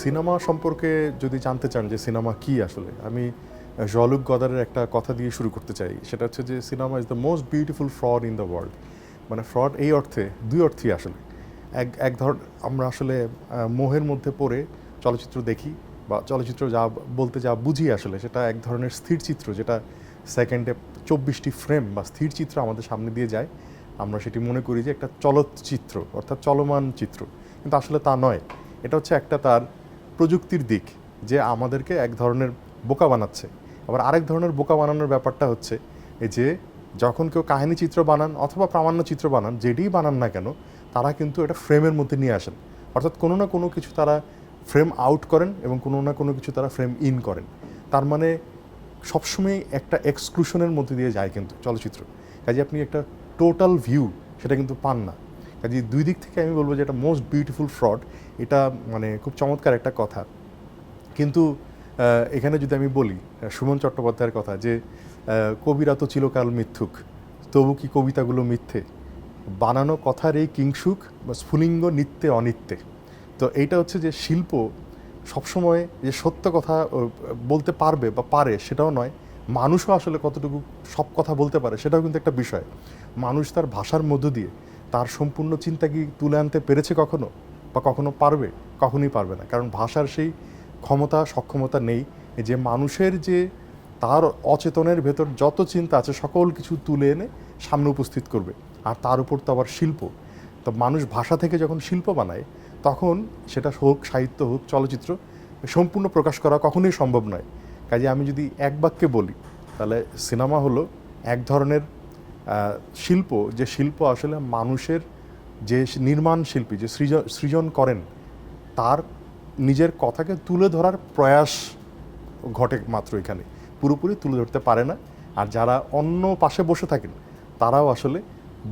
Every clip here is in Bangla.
সিনেমা সম্পর্কে যদি জানতে চান যে সিনেমা কি আসলে, আমি জলুক গদারের একটা কথা দিয়ে শুরু করতে চাই। সেটা হচ্ছে যে cinema is the most beautiful fraud in the world. মানে ফ্রড এই অর্থে, দুই অর্থেই আসলে। এক এক ধর আমরা আসলে মোহের মধ্যে পড়ে চলচ্চিত্র দেখি বা চলচ্চিত্র যা বলতে যা বুঝি আসলে সেটা এক ধরনের স্থির চিত্র, যেটা সেকেন্ডে 24টি ফ্রেম বা স্থির চিত্র আমাদের সামনে দিয়ে যায়। আমরা সেটি মনে করি যে একটা চলচ্চিত্র, অর্থাৎ চলমান চিত্র, কিন্তু আসলে তা নয়। এটা হচ্ছে একটা তার প্রযুক্তির দিক, যে আমাদেরকে এক ধরনের বোকা বানাচ্ছে। আবার আরেক ধরনের বোকা বানানোর ব্যাপারটা হচ্ছে এই যে যখন কেউ কাহিনী চিত্র বানান অথবা প্রামাণ্য চিত্র বানান, যেটিই বানান না কেন, তারা কিন্তু এটা ফ্রেমের মধ্যে নিয়ে আসেন। অর্থাৎ কোনো না কোনো কিছু তারা ফ্রেম আউট করেন এবং কোনো না কোনো কিছু তারা ফ্রেম ইন করেন। তার মানে সবসময় একটা এক্সক্লুশনের মধ্যে দিয়ে যায় কিন্তু চলচ্চিত্র। কাজে আপনি একটা টোটাল ভিউ সেটা কিন্তু পান না। কাজে দুই দিক থেকে আমি বলবো যে এটা মোস্ট বিউটিফুল ফ্রড। এটা মানে খুব চমৎকার একটা কথা। কিন্তু এখানে যদি আমি বলি সুমন চট্টোপাধ্যায়ের কথা, যে কবিরা তো চিরকাল মিথ্যুক, তবু কি কবিতাগুলো মিথ্যে, বানানো কথার এই কিংসুক বা স্ফুলিঙ্গ নিত্যে অনিত্যে। তো এইটা হচ্ছে যে শিল্প সবসময় যে সত্য কথা বলতে পারবে বা পারে সেটাও নয়, মানুষও আসলে কতটুকু সব কথা বলতে পারে সেটাও কিন্তু একটা বিষয়। মানুষ তার ভাষার মধ্য দিয়ে তার সম্পূর্ণ চিন্তা কি তুলে আনতে পেরেছে কখনো, বা কখনো পারবে? কখনোই পারবে না, কারণ ভাষার সেই ক্ষমতা সক্ষমতা নেই যে মানুষের যে তার অচেতনের ভেতর যত চিন্তা আছে সকল কিছু তুলে এনে সামনে উপস্থিত করবে। আর তার উপর তো আবার শিল্প। তো মানুষ ভাষা থেকে যখন শিল্প বানায়, তখন সেটা হোক সাহিত্য হোক চলচ্চিত্র, সম্পূর্ণ প্রকাশ করা কখনোই সম্ভব নয়। কাজে আমি যদি এক বাক্যে বলি, তাহলে সিনেমা হলো এক ধরনের শিল্প, যে শিল্প আসলে মানুষের যে নির্মাণ শিল্পী যে সৃজন করেন, তার নিজের কথাকে তুলে ধরার প্রয়াস ঘটে মাত্র এখানে, পুরোপুরি তুলে ধরতে পারে না। আর যারা অন্য পাশে বসে থাকেন, তারাও আসলে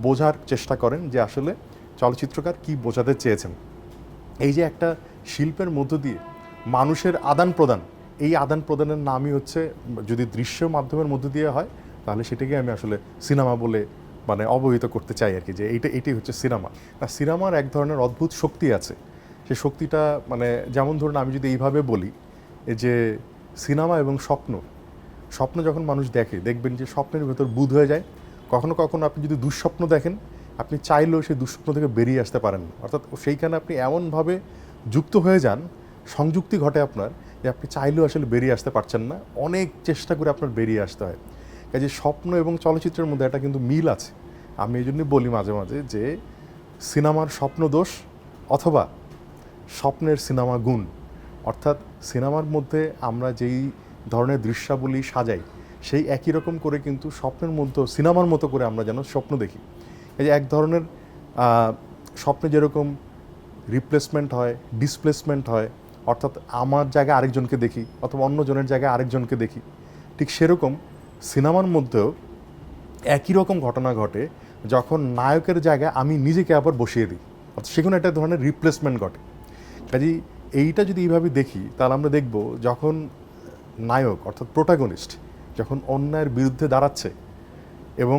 বোঝার চেষ্টা করেন যে আসলে চলচ্চিত্রকার কি বোঝাতে চেয়েছেন। এই যে একটা শিল্পের মধ্য দিয়ে মানুষের আদান প্রদান, এই আদান প্রদানের নামই হচ্ছে, যদি দৃশ্য মাধ্যমের মধ্য দিয়ে হয় তাহলে সেটাকে আমি আসলে সিনেমা বলে মানে অবহিত করতে চাই আর কি, যে এটাই হচ্ছে সিনেমা। আর সিনেমার এক ধরনের অদ্ভুত শক্তি আছে। সেই শক্তিটা মানে যেমন ধরুন আমি যদি এইভাবে বলি যে সিনেমা এবং স্বপ্ন, স্বপ্ন যখন মানুষ দেখে, দেখবেন যে স্বপ্নের ভেতর বুঁদ হয়ে যায়। কখনো কখনো আপনি যদি দুঃস্বপ্ন দেখেন, আপনি চাইলেও সেই দুঃস্বপ্ন থেকে বেরিয়ে আসতে পারেন না। অর্থাৎ সেইখানে আপনি এমনভাবে যুক্ত হয়ে যান, সংযুক্তি ঘটে আপনার, যে আপনি চাইলেও আসলে বেরিয়ে আসতে পারছেন না, অনেক চেষ্টা করে আপনার বেরিয়ে আসতে হয়। কাজে স্বপ্ন এবং চলচ্চিত্রের মধ্যে একটা কিন্তু মিল আছে। আমি এই জন্যই বলি মাঝে মাঝে যে সিনেমার স্বপ্ন দোষ অথবা স্বপ্নের সিনেমা গুণ। অর্থাৎ সিনেমার মধ্যে আমরা যেই ধরনের দৃশ্যাবলী সাজাই, সেই একই রকম করে কিন্তু স্বপ্নের মধ্যে সিনেমার মতো করে আমরা যেন স্বপ্ন দেখি। এই যে এক ধরনের স্বপ্নে যেরকম রিপ্লেসমেন্ট হয়, ডিসপ্লেসমেন্ট হয়, অর্থাৎ আমার জায়গায় আরেকজনকে দেখি অথবা অন্যজনের জায়গায় আরেকজনকে দেখি, ঠিক সেরকম সিনেমার মধ্যেও একই রকম ঘটনা ঘটে যখন নায়কের জায়গায় আমি নিজেকে আবার বসিয়ে দিই, অর্থাৎ সেখানে একটা ধরনের রিপ্লেসমেন্ট ঘটে। কাজেই এইটা যদি এইভাবে দেখি, তাহলে আমরা দেখব যখন নায়ক অর্থাৎ প্রোটাগনিস্ট যখন অন্যায়ের বিরুদ্ধে দাঁড়াচ্ছে এবং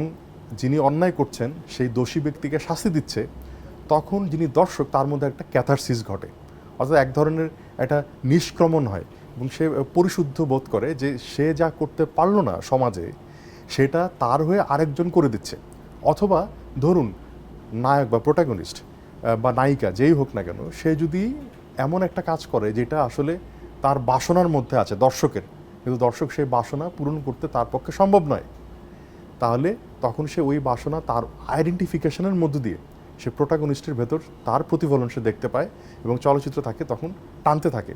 যিনি অন্যায় করছেন সেই দোষী ব্যক্তিকে শাস্তি দিচ্ছে, তখন যিনি দর্শক তার মধ্যে একটা ক্যাথারসিস ঘটে। অর্থাৎ এক ধরনের একটা নিষ্ক্রমণ হয় এবং সে পরিশুদ্ধ বোধ করে যে সে যা করতে পারল না সমাজে, সেটা তার হয়ে আরেকজন করে দিচ্ছে। অথবা ধরুন নায়ক বা প্রোটাগনিস্ট বা নায়িকা যেই হোক না কেন, সে যদি এমন একটা কাজ করে যেটা আসলে তার বাসনার মধ্যে আছে দর্শকের, কিন্তু দর্শক সেই বাসনা পূরণ করতে তার পক্ষে সম্ভব নয়, তাহলে তখন সে ওই বাসনা তার আইডেন্টিফিকেশনের মধ্য দিয়ে সে প্রোটাগনিস্টের ভেতর তার প্রতিফলন সে দেখতে পায় এবং চলচ্চিত্র তাকে তখন টানতে থাকে।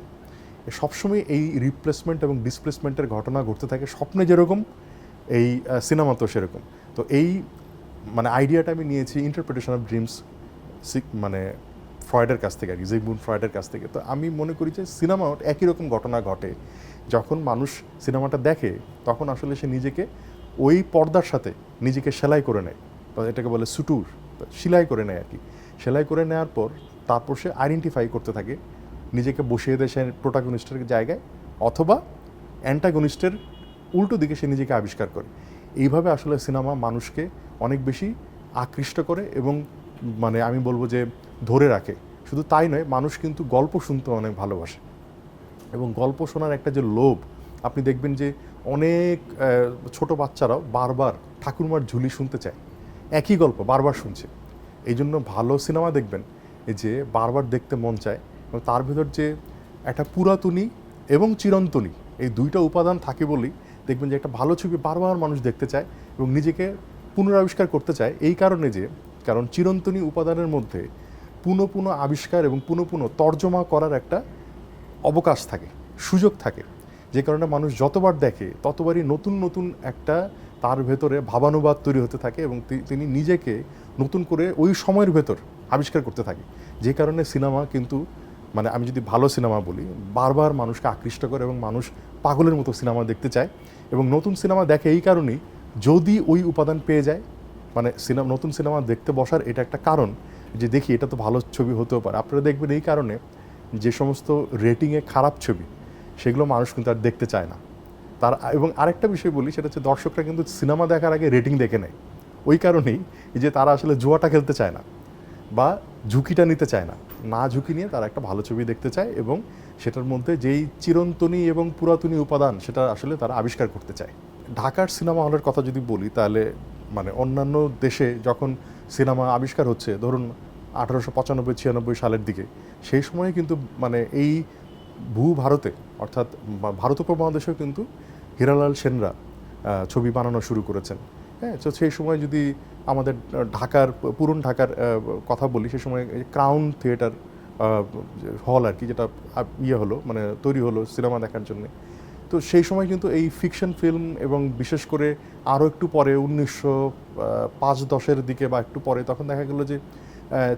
সবসময় এই রিপ্লেসমেন্ট এবং ডিসপ্লেসমেন্টের ঘটনা ঘটতে থাকে, স্বপ্নে যেরকম এই সিনেমা তো সেরকম। তো এই মানে আইডিয়াটা আমি নিয়েছি ইন্টারপ্রিটেশন অফ ড্রিমস, মানে ফ্রয়েডের কাছ থেকে আর কি, জিগমুন্ড ফ্রয়েডের কাছ থেকে। তো আমি মনে করি যে সিনেমাও একই রকম ঘটনা ঘটে। যখন মানুষ সিনেমাটা দেখে, তখন আসলে সে নিজেকে ওই পর্দার সাথে নিজেকে সেলাই করে নেয়, এটাকে বলে সুটুর, সেলাই করে নেয় আর কি। সেলাই করে নেওয়ার পর তারপর সে আইডেন্টিফাই করতে থাকে, নিজেকে বসিয়ে দেয় সে প্রোটাগনিস্টের জায়গায়, অথবা অ্যান্টাগনিস্টের উল্টো দিকে সে নিজেকে আবিষ্কার করে। এইভাবে আসলে সিনেমা মানুষকে অনেক বেশি আকৃষ্ট করে এবং মানে আমি বলবো যে ধরে রাখে। শুধু তাই নয়, মানুষ কিন্তু গল্প শুনতে অনেক ভালোবাসে। এবং গল্প শোনার একটা যে লোভ, আপনি দেখবেন যে অনেক ছোট বাচ্চারাও বারবার ঠাকুরমার ঝুলি শুনতে চায়, একই গল্প বারবার শুনছে। এই জন্য ভালো সিনেমা দেখবেন এই যে বারবার দেখতে মন চায়, এবং তার ভিতর যে একটা পুরাতনী এবং চিরন্তনী এই দুইটা উপাদান থাকে বলেই দেখবেন যে একটা ভালো ছবি বারবার মানুষ দেখতে চায় এবং নিজেকে পুনরাবিষ্কার করতে চায়। এই কারণে যে কারণ চিরন্তনী উপাদানের মধ্যে পুনঃ পুনঃ আবিষ্কার এবং পুনঃ পুনঃ তর্জমা করার একটা অবকাশ থাকে, সুযোগ থাকে, যে কারণে মানুষ যতবার দেখে ততবারই নতুন নতুন একটা তার ভেতরে ভাবানুবাদ তৈরি হতে থাকে এবং তিনি নিজেকে নতুন করে ওই সময়ের ভেতর আবিষ্কার করতে থাকে। যে কারণে সিনেমা কিন্তু মানে আমি যদি ভালো সিনেমা বলি, বারবার মানুষকে আকৃষ্ট করে এবং মানুষ পাগলের মতো সিনেমা দেখতে চায় এবং নতুন সিনেমা দেখে এই কারণেই, যদি ওই উপাদান পেয়ে যায় মানে নতুন সিনেমা দেখতে বসার এটা একটা কারণ যে দেখি এটা তো ভালো ছবি হতেও পারে। আপনারা দেখবেন এই কারণে যে সমস্ত রেটিংয়ে খারাপ ছবি সেগুলো মানুষ কিন্তু আর দেখতে চায় না তার। এবং আরেকটা বিষয় বলি, সেটা হচ্ছে দর্শকরা কিন্তু সিনেমা দেখার আগে রেটিং দেখে নেয়, ওই কারণেই যে তারা আসলে জুয়াটা খেলতে চায় না বা ঝুঁকিটা নিতে চায় না, না ঝুঁকি নিয়ে তারা একটা ভালো ছবি দেখতে চায় এবং সেটার মধ্যে যেই চিরন্তনী এবং পুরাতনী উপাদান সেটা আসলে তারা আবিষ্কার করতে চায়। ঢাকার সিনেমা হলের কথা যদি বলি তাহলে মানে অন্যান্য দেশে যখন সিনেমা আবিষ্কার হচ্ছে ধরুন 1895-96 সালের দিকে, সেই সময়ে কিন্তু মানে এই ভারতে অর্থাৎ ভারত উপমহাদেশেও কিন্তু হীরালাল সেনরা ছবি বানানো শুরু করেছেন। হ্যাঁ, তো সেই সময় যদি আমাদের ঢাকার পুরন ঢাকার কথা বলি, সেই সময় ক্রাউন থিয়েটার হল আর কি, যেটা হলো মানে তৈরি হলো সিনেমা দেখার জন্য। তো সেই সময় কিন্তু এই ফিকশন ফিল্ম এবং বিশেষ করে আরও একটু পরে 1905-10 দিকে বা একটু পরে তখন দেখা গেলো যে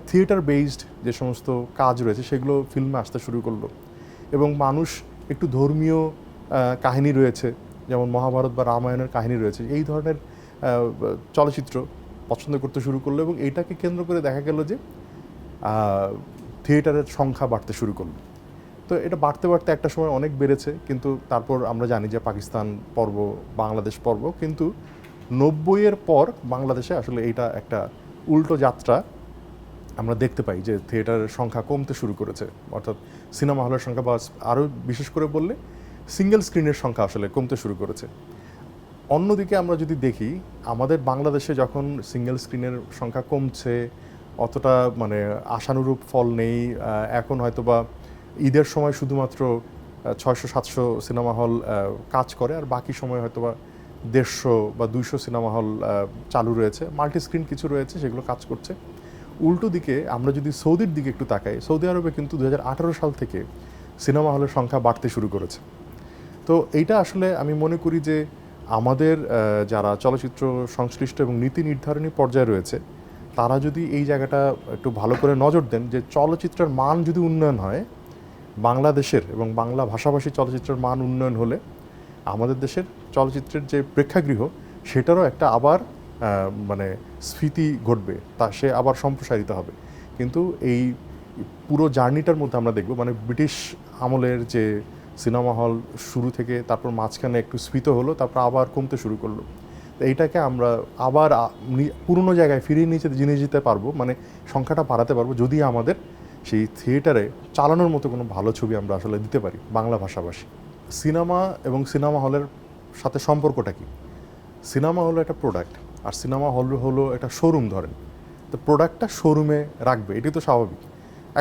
থিয়েটার বেসড যে সমস্ত কাজ রয়েছে সেগুলো ফিল্মে আসতে শুরু করলো এবং মানুষ একটু ধর্মীয় কাহিনী রয়েছে, যেমন মহাভারত বা রামায়ণের কাহিনী রয়েছে, এই ধরনের চলচ্চিত্র পছন্দ করতে শুরু করলো এবং এইটাকে কেন্দ্র করে দেখা গেল যে থিয়েটারের সংখ্যা বাড়তে শুরু করলো। তো এটা বাড়তে বাড়তে একটা সময় অনেক বেড়েছে, কিন্তু তারপর আমরা জানি যে পাকিস্তান পর্ব, বাংলাদেশ পর্ব, কিন্তু 90-এর পর বাংলাদেশে আসলে এইটা একটা উল্টো যাত্রা আমরা দেখতে পাই যে থিয়েটারের সংখ্যা কমতে শুরু করেছে, অর্থাৎ সিনেমা হলের সংখ্যা বা আরও বিশেষ করে বললে সিঙ্গেল স্ক্রিনের সংখ্যা আসলে কমতে শুরু করেছে। অন্যদিকে আমরা যদি দেখি আমাদের বাংলাদেশে যখন সিঙ্গেল স্ক্রিনের সংখ্যা কমছে, অতটা মানে আশানুরূপ ফল নেই। এখন হয়তো বা ঈদের সময় শুধুমাত্র 600-700 সিনেমা হল কাজ করে, আর বাকি সময় হয়তো বা 150 বা 200 সিনেমা হল চালু রয়েছে, মাল্টি স্ক্রিন কিছু রয়েছে সেগুলো কাজ করছে। উল্টো দিকে আমরা যদি সৌদির দিকে একটু তাকাই, সৌদি আরবে কিন্তু 2018 সাল থেকে সিনেমা হলের সংখ্যা বাড়তে শুরু করেছে। তো এইটা আসলে আমি মনে করি যে আমাদের যারা চলচ্চিত্র সংশ্লিষ্ট এবং নীতি নির্ধারণী পর্যায়ে রয়েছে তারা যদি এই জায়গাটা একটু ভালো করে নজর দেন, যে চলচ্চিত্রের মান যদি উন্নয়ন হয়, বাংলাদেশের এবং বাংলা ভাষাভাষী চলচ্চিত্রের মান উন্নয়ন হলে আমাদের দেশের চলচ্চিত্রের যে প্রেক্ষাগৃহ সেটারও একটা আবার মানে স্ফীতি ঘটবে, তা সে আবার সম্প্রসারিত হবে। কিন্তু এই পুরো জার্নিটার মধ্যে আমরা দেখব মানে ব্রিটিশ আমলের যে সিনেমা হল শুরু থেকে তারপর মাঝখানে একটু স্ফীত হলো, তারপর আবার কমতে শুরু করলো। তো এইটাকে আমরা আবার পুরনো জায়গায় ফিরিয়ে নিয়ে যেতে পারবো, মানে সংখ্যাটা বাড়াতে পারবো যদি আমাদের সেই থিয়েটারে চালানোর মতো কোনো ভালো ছবি আমরা আসলে দিতে পারি বাংলা ভাষাভাষী। সিনেমা এবং সিনেমা হলের সাথে সম্পর্কটা কি? সিনেমা হলো একটা প্রোডাক্ট, আর সিনেমা হল হলো একটা শোরুম ধরেন, তো প্রোডাক্টটা শোরুমে রাখবে, এটি তো স্বাভাবিক।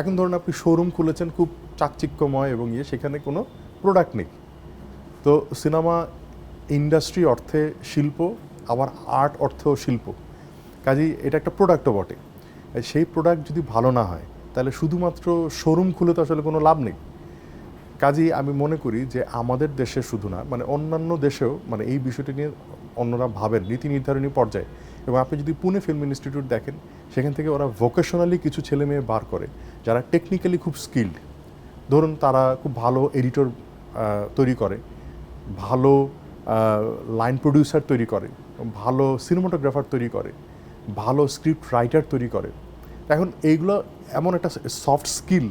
এখন ধরুন আপনি শোরুম খুলেছেন খুব চাকচিক্যময় এবং সেখানে কোনো প্রোডাক্ট নেই। তো সিনেমা ইন্ডাস্ট্রি অর্থে শিল্প, আবার আর্ট অর্থেও শিল্প, কাজেই এটা একটা প্রোডাক্টও বটে। সেই প্রোডাক্ট যদি ভালো না হয় তাহলে শুধুমাত্র শোরুম খুলে তো আসলে কোনো লাভ নেই। কাজেই আমি মনে করি যে আমাদের দেশে শুধু না, মানে অন্যান্য দেশেও মানে এই বিষয়টি নিয়ে অন্যরা ভাবেন নীতি নির্ধারণী পর্যায়ে। এবং আপনি যদি পুনে ফিল্ম ইনস্টিটিউট দেখেন, সেখান থেকে ওরা ভোকেশনালি কিছু ছেলে মেয়ে বার করে যারা টেকনিক্যালি খুব স্কিল্ড। ধরুন তারা খুব ভালো এডিটর তৈরি করে, ভালো লাইন প্রডিউসার তৈরি করে, ভালো সিনেমাটোগ্রাফার তৈরি করে, ভালো স্ক্রিপ্ট রাইটার তৈরি করে। এখন এইগুলো এমন একটা সফট স্কিল,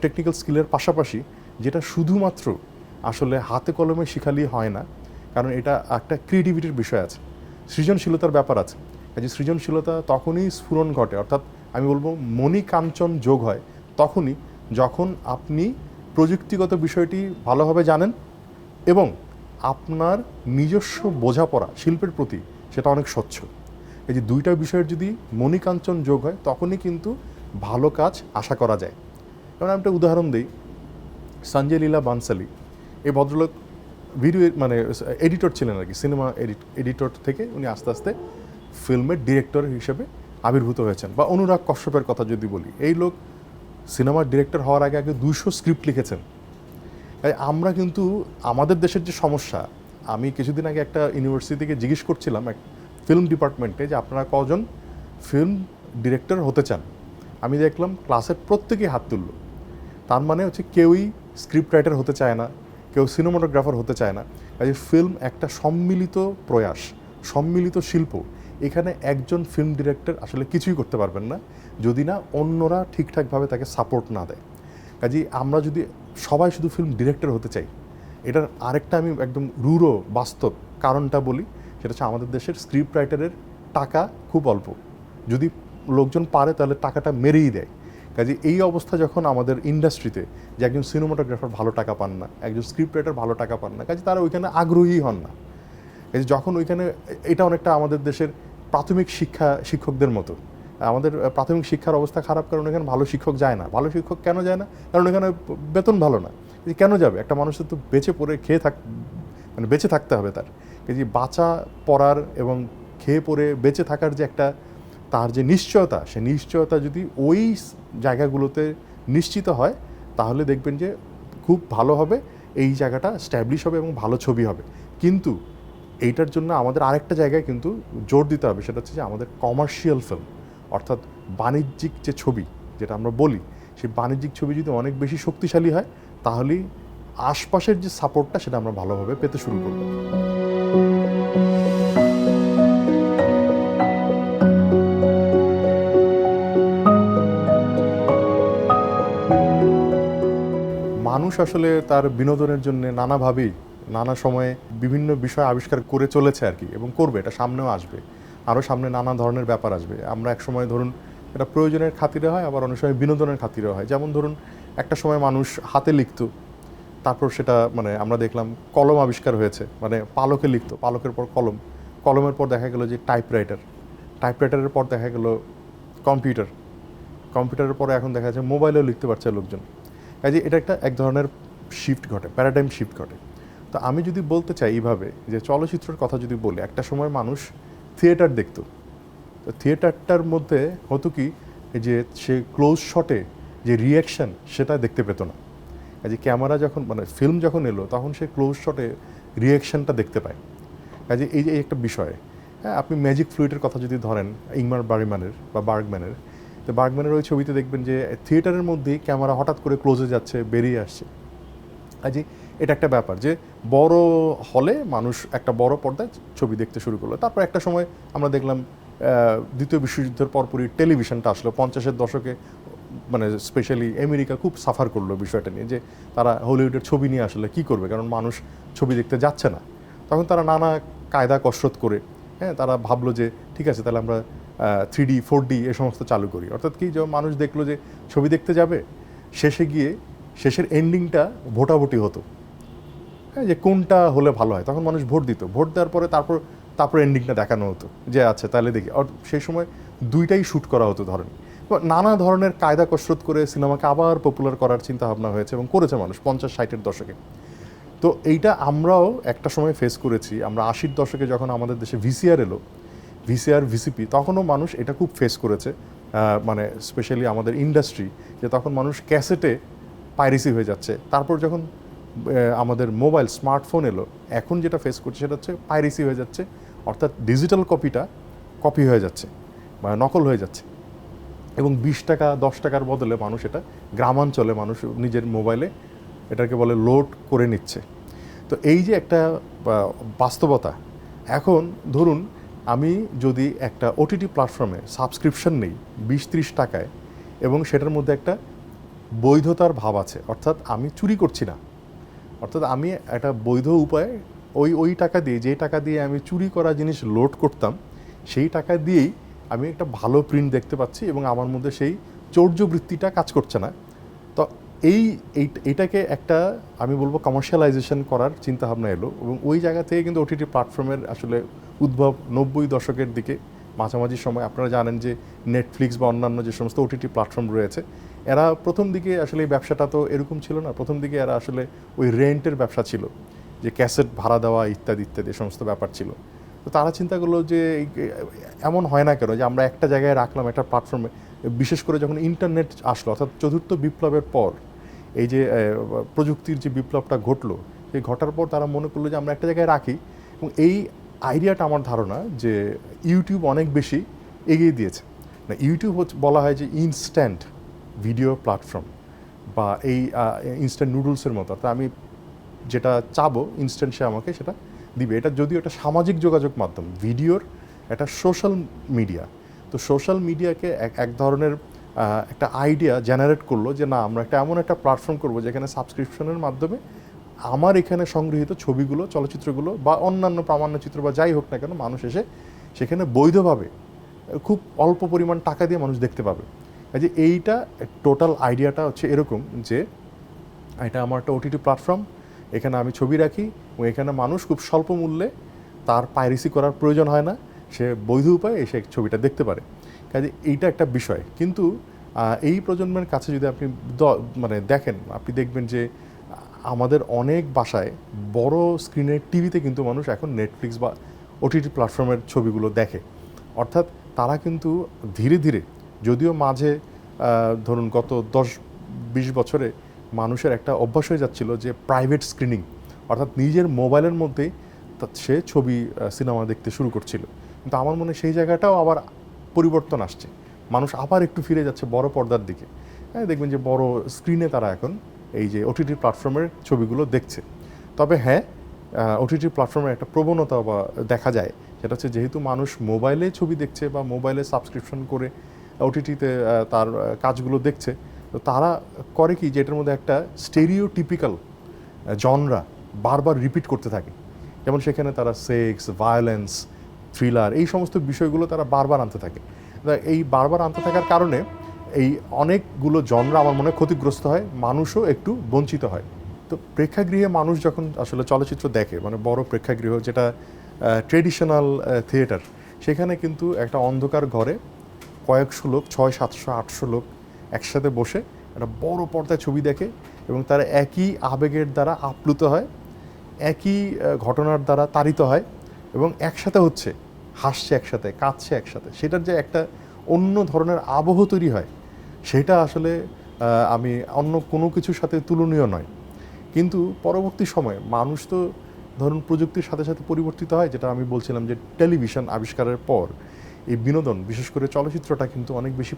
টেকনিক্যাল স্কিলের পাশাপাশি যেটা শুধুমাত্র আসলে হাতে কলমে শেখালেই হয় না, কারণ এটা একটা ক্রিয়েটিভিটির বিষয় আছে, সৃজনশীলতার ব্যাপার আছে। কাজে সৃজনশীলতা তখনই স্ফুরণ ঘটে, অর্থাৎ আমি বলবো মণি কাঞ্চন যোগ হয় তখনই যখন আপনি প্রযুক্তিগত বিষয়টি ভালোভাবে জানেন এবং আপনার নিজস্ব বোঝাপড়া শিল্পের প্রতি সেটা অনেক স্বচ্ছ। এই যে দুইটা বিষয়ের যদি মণিকাঞ্চন যোগ হয় তখনই কিন্তু ভালো কাজ আশা করা যায়। যেমন আমি একটা উদাহরণ দিই, সঞ্জয় লীলা বানসালি এই ভদ্রলোক ভিডিও মানে এডিটর ছিলেন আর কি, সিনেমা এডিটর থেকে উনি আস্তে আস্তে ফিল্মের ডিরেক্টর হিসেবে আবির্ভূত হয়েছেন। বা অনুরাগ কশ্যপের কথা যদি বলি, এই লোক সিনেমার ডিরেক্টর হওয়ার আগে আগে 200 স্ক্রিপ্ট লিখেছেন। আমরা কিন্তু আমাদের দেশের যে সমস্যা, আমি কিছুদিন আগে একটা ইউনিভার্সিটি থেকে জিজ্ঞেস করছিলাম এক ফিল্ম ডিপার্টমেন্টে যে আপনারা কজন ফিল্ম ডিরেক্টর হতে চান। আমি দেখলাম ক্লাসের প্রত্যেকেই হাত তুলল। তার মানে হচ্ছে কেউই স্ক্রিপ্ট রাইটার হতে চায় না, কেউ সিনেমাটোগ্রাফার হতে চায় না। কাজে ফিল্ম একটা সম্মিলিত প্রয়াস, সম্মিলিত শিল্প। এখানে একজন ফিল্ম ডিরেক্টর আসলে কিছুই করতে পারবেন না যদি না অন্যরা ঠিকঠাকভাবে তাকে সাপোর্ট না দেয়। কাজেই আমরা যদি সবাই শুধু ফিল্ম ডিরেক্টর হতে চাই, এটার আরেকটা আমি একদম রূঢ় বাস্তব কারণটা বলি, সেটা হচ্ছে আমাদের দেশের স্ক্রিপ্ট রাইটারের টাকা খুব অল্প। যদি লোকজন পারে তাহলে টাকাটা মেরেই দেয়। কাজে এই অবস্থা যখন আমাদের ইন্ডাস্ট্রিতে, যে একজন সিনেমাটোগ্রাফার ভালো টাকা পান না, একজন স্ক্রিপ্ট রাইটার ভালো টাকা পান না, কাজে তারা ওইখানে আগ্রহী হন না। কাজে যখন ওইখানে, এটা অনেকটা আমাদের দেশের প্রাথমিক শিক্ষকদের মতো। আমাদের প্রাথমিক শিক্ষার অবস্থা খারাপ, কারণ এখানে ভালো শিক্ষক যায় না। ভালো শিক্ষক কেন যায় না? কারণ এখানে বেতন ভালো না। কেন যাবে? একটা মানুষের তো বেঁচে পড়ে মানে বেঁচে থাকতে হবে তার। যে বাঁচা পড়ার এবং খেয়ে পড়ে বেঁচে থাকার যে একটা তার যে নিশ্চয়তা, সে নিশ্চয়তা যদি ওই জায়গাগুলোতে নিশ্চিত হয় তাহলে দেখবেন যে খুব ভালো হবে, এই জায়গাটা স্ট্যাবলিশ হবে এবং ভালো ছবি হবে। কিন্তু এইটার জন্য আমাদের আরেকটা জায়গায় কিন্তু জোর দিতে হবে, সেটা হচ্ছে যে আমাদের কমার্শিয়াল ফিল্ম, অর্থাৎ বাণিজ্যিক যে ছবি যেটা আমরা বলি, সেই বাণিজ্যিক ছবি যদি অনেক বেশি শক্তিশালী হয় তাহলেই আশপাশের যে সাপোর্টটা সেটা আমরা ভালোভাবে পেতে শুরু করব। মানুষ আসলে তার বিনোদনের জন্য নানাভাবেই নানা সময়ে বিভিন্ন বিষয় আবিষ্কার করে চলেছে আর কি, এবং করবে, এটা সামনেও আসবে, আরও সামনে নানা ধরনের ব্যাপার আসবে। আমরা এক সময় ধরুন এটা প্রয়োজনের খাতিরে হয়, আবার অনেক সময় বিনোদনের খাতিরে হয়। যেমন ধরুন একটা সময় মানুষ হাতে লিখতো, তারপর সেটা মানে আমরা দেখলাম কলম আবিষ্কার হয়েছে, মানে পালকে লিখতো, পালকের পর কলম, কলমের পর দেখা গেল যে টাইপরাইটার, টাইপরাইটারের পর দেখা গেল কম্পিউটার, কম্পিউটারের পরে এখন দেখা যাচ্ছে মোবাইলেও লিখতে পারছে লোকজন। কাজে এটা এক ধরনের শিফট ঘটে, প্যারাডাইম শিফট ঘটে। তো আমি যদি বলতে চাই এইভাবে যে চলচ্চিত্রের কথা যদি বলি, একটা সময় মানুষ থিয়েটার দেখতো, তো থিয়েটারটার মধ্যে হতো কি যে সে ক্লোজ শটে যে রিয়াকশান সেটা দেখতে পেত না। কাজে ক্যামেরা যখন মানে ফিল্ম যখন এলো তখন সে ক্লোজ শটে রিয়াকশানটা দেখতে পায়। কাজে এই যে একটা বিষয়, হ্যাঁ, আপনি ম্যাজিক ফ্লুইডের কথা যদি ধরেন ইংমার বার্গম্যানের বা বার্গম্যানের, তো বার্গম্যানের ওই ছবিতে দেখবেন যে থিয়েটারের মধ্যেই ক্যামেরা হঠাৎ করে ক্লোজে যাচ্ছে, বেরিয়ে আসছে। কাজে এটা একটা ব্যাপার যে বড় হলে মানুষ একটা বড় পর্দায় ছবি দেখতে শুরু করলো। তারপর একটা সময় আমরা দেখলাম দ্বিতীয় বিশ্বযুদ্ধের পরপরই টেলিভিশনটা আসলো 50-এর দশকে, মানে স্পেশালি আমেরিকা খুব সাফার করলো বিষয়টা নিয়ে, যে তারা হলিউডের ছবি নিয়ে আসলে কী করবে, কারণ মানুষ ছবি দেখতে যাচ্ছে না। তখন তারা নানা কায়দা কসরত করে, হ্যাঁ, তারা ভাবলো যে ঠিক আছে তাহলে আমরা 3D 4D এ সমস্ত চালু করি। অর্থাৎ কি, যে মানুষ দেখলো যে ছবি দেখতে যাবে, শেষে গিয়ে শেষের এন্ডিংটা ভোটাভুটি হতো, হ্যাঁ, যে কোনটা হলে ভালো হয়। তখন মানুষ ভোট দিত, ভোট দেওয়ার পরে তারপর এন্ডিংটা দেখানো হতো যে আচ্ছা তাহলে দেখি। আর সেই সময় দুইটাই শ্যুট করা হতো ধরেন। নানা ধরনের কায়দা কসরত করে সিনেমাকে আবার পপুলার করার চিন্তা ভাবনা হয়েছে এবং করেছে মানুষ 50-60-এর দশকে। তো এইটা আমরাও একটা সময় ফেস করেছি। আমরা 80-এর দশকে যখন আমাদের দেশে ভিসিআর এলো, ভিসিআর ভিসিপি, তখনও মানুষ এটা খুব ফেস করেছে, মানে স্পেশালি আমাদের ইন্ডাস্ট্রি, যে তখন মানুষ ক্যাসেটে পাইরেসি হয়ে যাচ্ছে। তারপর যখন আমাদের মোবাইল স্মার্টফোন এলো, এখন যেটা ফেস করছে সেটা হচ্ছে পাইরেসি হয়ে যাচ্ছে, অর্থাৎ ডিজিটাল কপিটা কপি হয়ে যাচ্ছে বা নকল হয়ে যাচ্ছে। এবং 20 টাকা 10 টাকার বদলে মানুষ এটা গ্রামাঞ্চলে মানুষ নিজের মোবাইলে এটাকে বলে লোড করে নিচ্ছে। তো এই যে একটা বাস্তবতা, এখন ধরুন আমি যদি একটা ওটিটি প্ল্যাটফর্মে সাবস্ক্রিপশন নেই 20-30 টাকায়, এবং সেটার মধ্যে একটা বৈধতার ভাব আছে, অর্থাৎ আমি চুরি করছি না, অর্থাৎ আমি একটা বৈধ উপায়ে ওই টাকা দিয়ে, যে টাকা দিয়ে আমি চুরি করা জিনিস লোড করতাম, সেই টাকা দিয়েই আমি একটা ভালো প্রিন্ট দেখতে পাচ্ছি এবং আমার মধ্যে সেই চৌর্যবৃত্তিটা কাজ করছে না। তো এই এইটাকে একটা আমি বলবো কমার্শিয়ালাইজেশন করার চিন্তাভাবনা এলো, এবং ওই জায়গা থেকে কিন্তু ওটিটি প্ল্যাটফর্মের আসলে উদ্ভব 90 দশকের দিকে মাঝামাঝি সময়। আপনারা জানেন যে নেটফ্লিক্স বা অন্যান্য যে সমস্ত ওটিটি প্ল্যাটফর্ম রয়েছে, এরা প্রথম দিকে আসলে এই ব্যবসাটা তো এরকম ছিল না। প্রথম দিকে এরা আসলে ওই রেন্টের ব্যবসা ছিল, যে ক্যাসেট ভাড়া দেওয়া ইত্যাদি ইত্যাদি সমস্ত ব্যাপার ছিল। তো তারা চিন্তা করলো যে এমন হয় না কেন যে আমরা একটা জায়গায় রাখলাম একটা প্ল্যাটফর্মে, বিশেষ করে যখন ইন্টারনেট আসলো, অর্থাৎ চতুর্থ বিপ্লবের পর এই যে প্রযুক্তির যে বিপ্লবটা ঘটলো, সেই ঘটার পর তারা মনে করলো যে আমরা একটা জায়গায় রাখি। এবং এই আইডিয়াটা আমার ধারণা যে ইউটিউব অনেক বেশি এগিয়ে দিয়েছে। না, ইউটিউব হচ্ছে বলা হয় যে ইনস্ট্যান্ট ভিডিও প্ল্যাটফর্ম, বা এই ইনস্ট্যান্ট নুডলসের মতো। অর্থাৎ আমি যেটা চাবো ইনস্ট্যান্ট সে আমাকে সেটা দিবে। এটা যদিও একটা সামাজিক যোগাযোগ মাধ্যম, ভিডিওর একটা সোশ্যাল মিডিয়া। তো সোশ্যাল মিডিয়াকে এক ধরনের একটা আইডিয়া জেনারেট করলো যে না, আমরা একটা এমন একটা প্ল্যাটফর্ম করবো যেখানে সাবস্ক্রিপশনের মাধ্যমে আমার এখানে সংগৃহীত ছবিগুলো, চলচ্চিত্রগুলো বা অন্যান্য প্রামাণ্যচিত্র বা যাই হোক না কেন, মানুষ এসে সেখানে বৈধভাবে খুব অল্প পরিমাণ টাকা দিয়ে মানুষ দেখতে পাবে। যে এইটা টোটাল আইডিয়াটা হচ্ছে এরকম যে এটা আমার একটা ওটিটি প্ল্যাটফর্ম, এখানে আমি ছবি রাখি এবং এখানে মানুষ খুব স্বল্প মূল্যে, তার পাইরেসি করার প্রয়োজন হয় না, সে বৈধ উপায়ে এসে ছবিটা দেখতে পারে। কাজে এইটা একটা বিষয়। কিন্তু এই প্রজন্মের কাছে যদি আপনি মানে দেখেন, আপনি দেখবেন যে আমাদের অনেক বাসায় বড় স্ক্রিনের টিভিতে কিন্তু মানুষ এখন নেটফ্লিক্স বা ওটিটি প্ল্যাটফর্মের ছবিগুলো দেখে। অর্থাৎ তারা কিন্তু ধীরে ধীরে, যদিও মাঝে ধরুন গত 10-20 বছরে মানুষের একটা অভ্যাস হয়ে যাচ্ছিল যে প্রাইভেট স্ক্রিনিং, অর্থাৎ নিজের মোবাইলের মধ্যেই সে ছবি সিনেমা দেখতে শুরু করছিল। কিন্তু আমার মনে হয় সেই জায়গাটাও আবার পরিবর্তন আসছে, মানুষ আবার একটু ফিরে যাচ্ছে বড় পর্দার দিকে। হ্যাঁ, দেখবেন যে বড় স্ক্রিনে তারা এখন এই যে ওটিটি প্ল্যাটফর্মের ছবিগুলো দেখছে। তবে হ্যাঁ, ওটিটি প্ল্যাটফর্মের একটা প্রবণতা বা দেখা যায়, সেটা হচ্ছে যেহেতু মানুষ মোবাইলে ছবি দেখছে বা মোবাইলে সাবস্ক্রিপশন করে ওটিটিতে তার কাজগুলো দেখছে, তো তারা করে কি যে এটার মধ্যে একটা স্টেরিওটিপিক্যাল জনরা বারবার রিপিট করতে থাকে। যেমন সেখানে তারা সেক্স, ভায়োলেন্স, থ্রিলার, এই সমস্ত বিষয়গুলো তারা বারবার আনতে থাকে। এই বারবার আনতে থাকার কারণে এই অনেকগুলো জনরা আমার মনে হয় ক্ষতিগ্রস্ত হয়, মানুষও একটু বঞ্চিত হয়। তো প্রেক্ষাগৃহে মানুষ যখন আসলে চলচ্চিত্র দেখে, মানে বড় প্রেক্ষাগৃহ যেটা ট্রেডিশনাল থিয়েটার, সেখানে কিন্তু একটা অন্ধকার ঘরে কয়েকশো লোক, 600-700-800 লোক একসাথে বসে একটা বড় পর্দায় ছবি দেখে, এবং তারা একই আবেগের দ্বারা আপ্লুত হয়, একই ঘটনার দ্বারা তাড়িত হয়, এবং একসাথে হচ্ছে, হাসছে একসাথে, কাঁদছে একসাথে। সেটার যে একটা অন্য ধরনের আবহ তৈরি হয়, সেটা আসলে আমি অন্য কোনো কিছুর সাথে তুলনীয় নয়। কিন্তু পরবর্তী সময়ে মানুষ তো ধরুন প্রযুক্তির সাথে সাথে পরিবর্তিত হয়, যেটা আমি বলছিলাম যে টেলিভিশন আবিষ্কারের পর এই বিনোদন, বিশেষ করে চলচ্চিত্রটা কিন্তু অনেক বেশি